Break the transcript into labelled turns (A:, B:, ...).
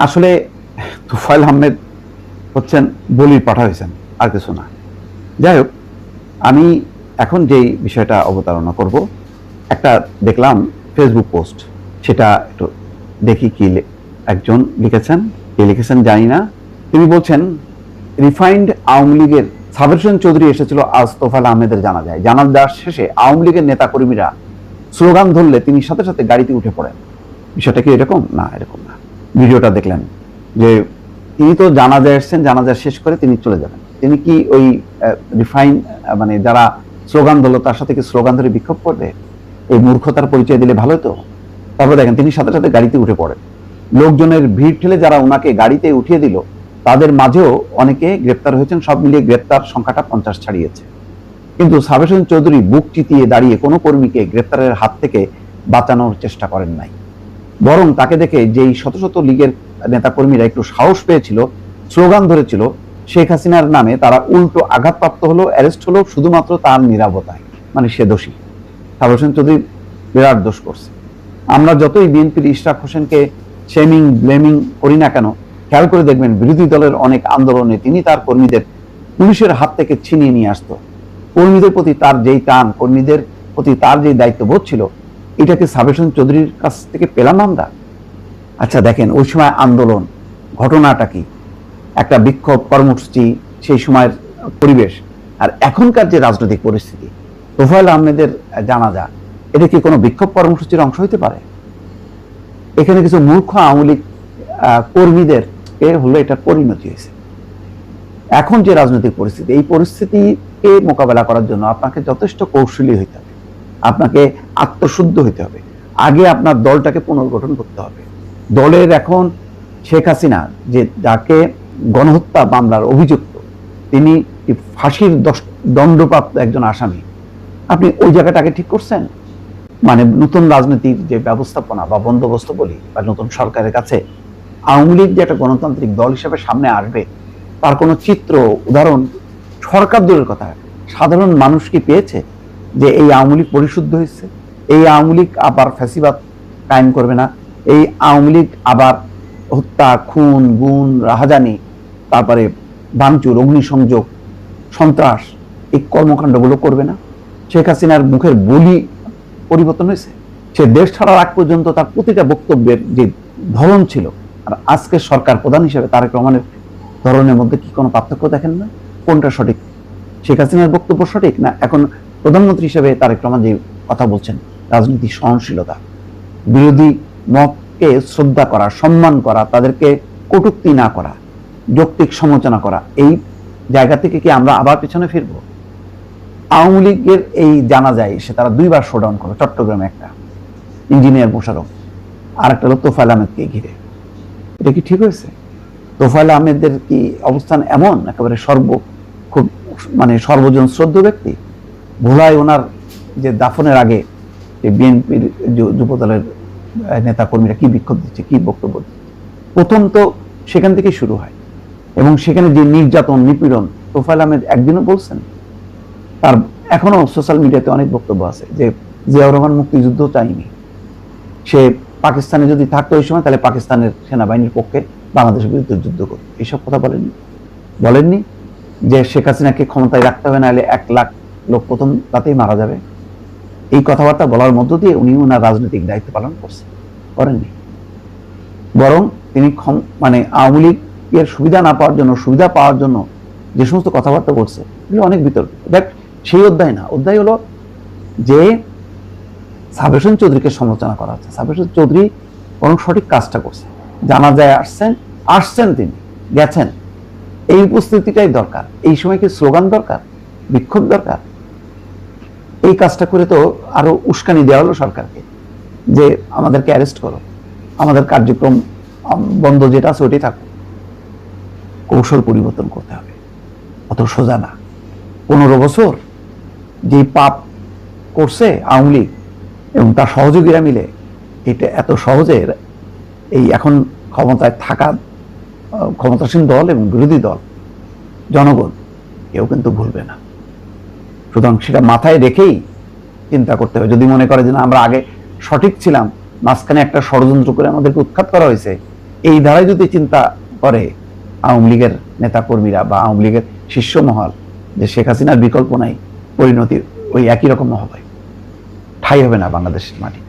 A: আসলে তোফায়েল আহমেদ হচ্ছেন বলির পাঠা হয়েছেন, আর কিছু না। যাই হোক, আমি এখন যেই বিষয়টা অবতারণা করব, একটা দেখলাম ফেসবুক পোস্ট, সেটা একটু দেখি কি একজন লিখেছেন। কে লিখেছেন জানি না। তিনি বলছেন, রিফাইন্ড আওয়ামী লীগের সাবের হোসেন চৌধুরী এসেছিল আজ তোফায়েল আহমেদের জানাজায়। জানাজার শেষে আওয়ামী লীগের নেতাকর্মীরা স্লোগান ধরলে তিনি সাথে সাথে গাড়িতে উঠে পড়েন। বিষয়টা কি এরকম? না, এরকম না। ভিডিওটা দেখলেন যে তিনি তো জানাজা এসেছেন, জানাজা শেষ করে তিনি চলে যাবেন। তিনি কি ওই রিফাইন মানে যারা স্লোগান ধরলো তার সাথে কি স্লোগান ধরে বিক্ষোভ করবে? এই মূর্খতার পরিচয় দিলে ভালো তো। তারপর দেখেন তিনি সাথে সাথে গাড়িতে উঠে পড়েন। লোকজনের ভিড় ঠেলে যারা ওনাকে গাড়িতে উঠিয়ে দিল তাদের মাঝেও অনেকে গ্রেপ্তার হয়েছেন। সব মিলিয়ে গ্রেপ্তার সংখ্যাটা 50 ছাড়িয়েছে। কিন্তু সাবের হোসেন চৌধুরী বুক চিতিয়ে দাঁড়িয়ে কোনো কর্মীকে গ্রেপ্তারের হাত থেকে বাঁচানোর চেষ্টা করেন নাই। বরং তাকে দেখে যেই শত শত লীগের নেতাকর্মীরা একটু সাহস পেয়েছিল, স্লোগান ধরেছিল শেখ হাসিনার নামে, তারা উল্টো আঘাতপ্রাপ্ত হলো, অ্যারেস্ট হলো শুধুমাত্র তার নীরবতায়। মানে সে দোষী। সাবের হোসেন চৌধুরী বিরাট দোষ করছে। আমরা যতই বিএনপির ইশরাক হোসেনকে শেমিং ব্লেমিং করি না কেন, খেয়াল করে দেখবেন বিরোধী দলের অনেক আন্দোলনে তিনি তার কর্মীদের পুলিশের হাত থেকে ছিনিয়ে নিয়ে আসতো। কর্মীদের প্রতি তার যেই টান, কর্মীদের প্রতি তার যেই দায়িত্ববোধ ছিল, এটাকে সাবের হোসেন চৌধুরীর কাছ থেকে পেলাম আমরা। আচ্ছা দেখেন ওই সময় আন্দোলন, ঘটনাটা কি, একটা বিক্ষোভ কর্মসূচি, সেই সময়ের পরিবেশ, আর এখনকার যে রাজনৈতিক পরিস্থিতি, তোফায়েল আহমেদের জানাজা, এটা কি কোনো বিক্ষোভ কর্মসূচির অংশ হইতে পারে? এখানে কিছু মূর্খ আওয়ামী লীগ কর্মীদের হলো এটার পরিণতি হয়েছে। এখন যে রাজনৈতিক পরিস্থিতি, এই পরিস্থিতিকে মোকাবেলা করার জন্য আপনাকে যথেষ্ট কৌশলী হইতে হবে, আপনাকে আত্মশুদ্ধ হইতে হবে। আগে আপনার দলটাকে পুনর্গঠন করতে হবে। দলের এখন শেখ হাসিনা, যে যাকে গণহত্যা মামলার অভিযুক্ত, তিনি ফাঁসির দণ্ডপ্রাপ্ত একজন আসামি, আপনি ওই জায়গাটাকে ঠিক করছেন? মানে নতুন রাজনীতির যে ব্যবস্থাপনা বা বন্দোবস্ত বলি, বা নতুন সরকারের কাছে আওয়ামী লীগ যে একটা গণতান্ত্রিক দল হিসেবে সামনে আসবে, তার কোনো চিত্র, উদাহরণ সরকার দলের কথা, সাধারণ মানুষ কি পেয়েছে যে এই আওয়ামী লীগ পরিশুদ্ধ হয়েছে, এই আওয়ামী লীগ আবার ফ্যাসিবাদ কায়েম করবে না, এই আওয়ামী লীগ আবার হত্যা, খুন, গুণ, রাহাজানি, তারপরে ভাঙচুর, অগ্নিসংযোগ, সন্ত্রাস, এই কর্মকাণ্ডগুলো করবে না? শেখ হাসিনার মুখের বলি পরিবর্তন হয়েছে। সে দেশ ছাড়ার আগ পর্যন্ত তার প্রতিটা বক্তব্যের যে ধরন ছিল, আর আজকে সরকার প্রধান হিসেবে তারেক রহমানের ধরনের মধ্যে কি কোনো পার্থক্য দেখেন না? কোনটা সঠিক? শেখ হাসিনার বক্তব্য সঠিক, না এখন প্রধানমন্ত্রী হিসেবে তারেক রহমান যে কথা বলছেন, রাজনীতি সহনশীলতা, বিরোধী মতকে শ্রদ্ধা করা, সম্মান করা, তাদেরকে কটূক্তি না করা, যৌক্তিক সমালোচনা করা, এই জায়গা থেকে কি আমরা আবার পেছনে ফিরবো? আওয়ামী লীগের এই জানা যায় সে তারা 2 বার শোডাউন করে, চট্টগ্রামে একটা ইঞ্জিনিয়ার মোশাররফ, আর একটা হলো তোফায়েল আহমেদকে ঘিরে। এটা কি ঠিক হয়েছে? তোফায়েল আহমেদের কি অবস্থান এমন একেবারে খুব মানে সর্বজন শ্রদ্ধ ব্যক্তি? ভোলায় ওনার যে দাফনের আগে বিএনপির যুব দলের নেতা কর্মীরা কি বিক্ষোভ দিচ্ছে, কি বক্তব্য দিচ্ছে, প্রথম তো সেখান থেকে শুরু হয়। এবং সেখানে যে নির্যাতন, নিপীড়ন, তোফায়েল আহমেদ একদিনও বলছেন? তার এখনো সোশ্যাল মিডিয়াতে অনেক বক্তব্য আছে যে জিয়াউর রহমান মুক্তিযুদ্ধ চাইনি, সে পাকিস্তানে যদি থাকতো ওই সময়, তাহলে পাকিস্তানের সেনাবাহিনীর পক্ষে বাংলাদেশের বিরুদ্ধে যুদ্ধ করত। এইসব কথা বলেননি যে শেখ হাসিনাকে ক্ষমতায় রাখতে হবে, নাহলে 1 লাখ লোক প্রথম রাতেই মারা যাবে। এই কথাবার্তা বলার মধ্য দিয়ে উনি ওনার রাজনৈতিক দায়িত্ব পালন করেননি। বরং তিনি মানে আওয়ামী লীগের সুবিধা না পাওয়ার জন্য, সুবিধা পাওয়ার জন্য যে সমস্ত কথাবার্তা বলছে, এগুলো অনেক বিতর্ক। দেখ, সেই অধ্যায় না, অধ্যায় হলো যে সাবের হোসেন চৌধুরীকে সমালোচনা করা হচ্ছে। সাবের হোসেন চৌধুরী বরং সঠিক কাজটা করছে। জানাজায় আসছেন, তিনি গেছেন, এই উপস্থিতিটাই দরকার। এই সময় কি স্লোগান দরকার, বিক্ষোভ দরকার? এই কাজটা করে তো আরো উস্কানি দেওয়া হলো সরকারকে যে আমাদেরকে অ্যারেস্ট করো, আমাদের কার্যক্রম বন্ধ যেটা আছে ওটাই থাকুক। কৌশল পরিবর্তন করতে হবে, অত সোজা না। 15 বছর যে পাপ করছে আওয়ামী লীগ এবং তার সহযোগীরা মিলে, এটা এত সহজে এই এখন ক্ষমতায় থাকা ক্ষমতাসীন দল এবং বিরোধী দল, জনগণ কেউ কিন্তু ভুলবে না। সুতরাং সেটা মাথায় রেখেই চিন্তা করতে হবে। যদি মনে করে যে না, আমরা আগে সঠিক ছিলাম, মাঝখানে একটা ষড়যন্ত্র করে আমাদেরকে উৎখাত করা হয়েছে, এই ধারায় যদি চিন্তা করে আওয়ামী লীগের নেতাকর্মীরা বা আওয়ামী লীগের শীর্ষ মহল যে শেখ হাসিনার বিকল্প নাই, পরিণতি ওই একই রকম হবে, ঠাঁই হবে না বাংলাদেশের মাটি।